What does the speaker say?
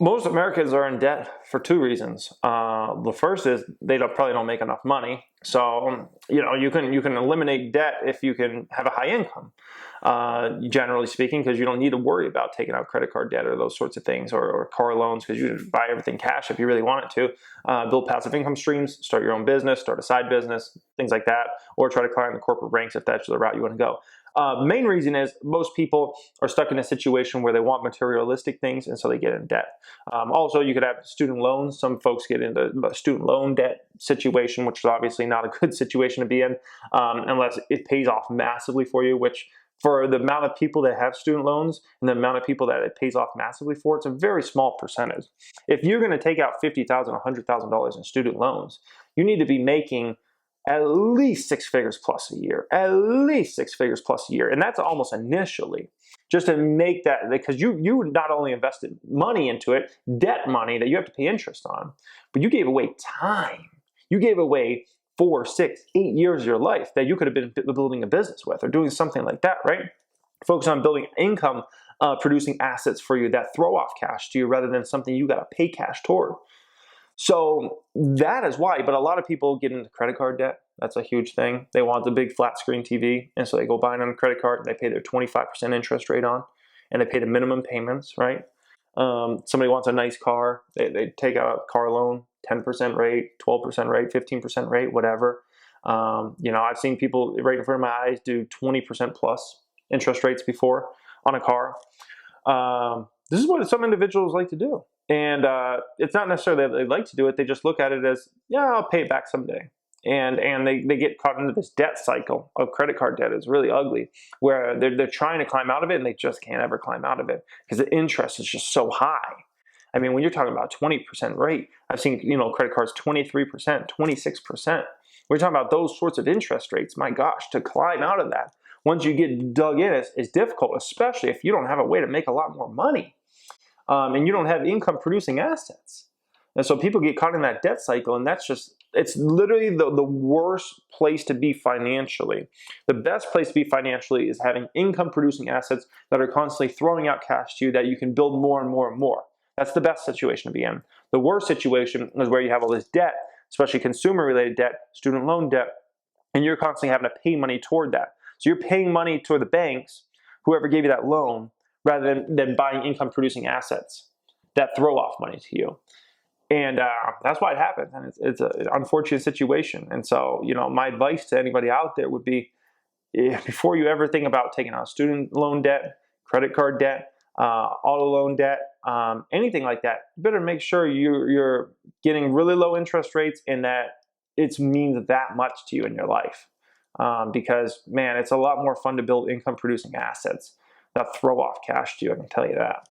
Most Americans are in debt for two reasons. The first is they probably don't make enough money. So you can eliminate debt if you can have a high income, generally speaking, because you don't need to worry about taking out credit card debt or those sorts of things, or car loans, because you can buy everything cash if you really wanted to. Build passive income streams, start your own business, start a side business, things like that, or try to climb the corporate ranks if that's the route you want to go. Main reason is most people are stuck in a situation where they want materialistic things, and so they get in debt. Also, you could have student loans. Some folks get into a student loan debt situation, which is obviously not a good situation to be in, unless it pays off massively for you, which for the amount of people that have student loans and the amount of people that it pays off massively for, it's a very small percentage. If you're going to take out $50,000, $100,000 in student loans, you need to be making at least six figures plus a year, at least six figures plus a year. And that's almost initially just to make that, because you not only invested money into it, debt money that you have to pay interest on, but you gave away time. You gave away 4, 6, 8 years of your life that you could have been building a business with or doing something like that, right? Focus on building income producing assets for you that throw off cash to you rather than something you got to pay cash toward. So that is why, but a lot of people get into credit card debt. That's a huge thing. They want the big flat screen TV, and so they go buy it on a credit card, and they pay their 25% interest rate on, and they pay the minimum payments, right? Somebody wants a nice car, they take out a car loan, 10% rate, 12% rate, 15% rate, whatever. I've seen people right in front of my eyes do 20% plus interest rates before on a car. This is what some individuals like to do. And it's not necessarily that they like to do it. They just look at it as, yeah, I'll pay it back someday. And they get caught into this debt cycle of credit card debt. It's really ugly, where they're trying to climb out of it and they just can't ever climb out of it because the interest is just so high. I mean, when you're talking about 20% rate, I've seen credit cards 23%, 26%. We're talking about those sorts of interest rates. My gosh, to climb out of that, once you get dug in, it's difficult, especially if you don't have a way to make a lot more money. And you don't have income producing assets. And so people get caught in that debt cycle, and it's literally the worst place to be financially. The best place to be financially is having income producing assets that are constantly throwing out cash to you that you can build more and more and more. That's the best situation to be in. The worst situation is where you have all this debt, especially consumer related debt, student loan debt, and you're constantly having to pay money toward that. So you're paying money toward the banks, whoever gave you that loan, rather than buying income producing assets that throw off money to you. And that's why it happens. And it's an unfortunate situation. And so, my advice to anybody out there would be, before you ever think about taking out student loan debt, credit card debt, auto loan debt, anything like that, you better make sure you're getting really low interest rates and that it means that much to you in your life. Because, man, it's a lot more fun to build income producing assets that throw off cash to you, I can tell you that.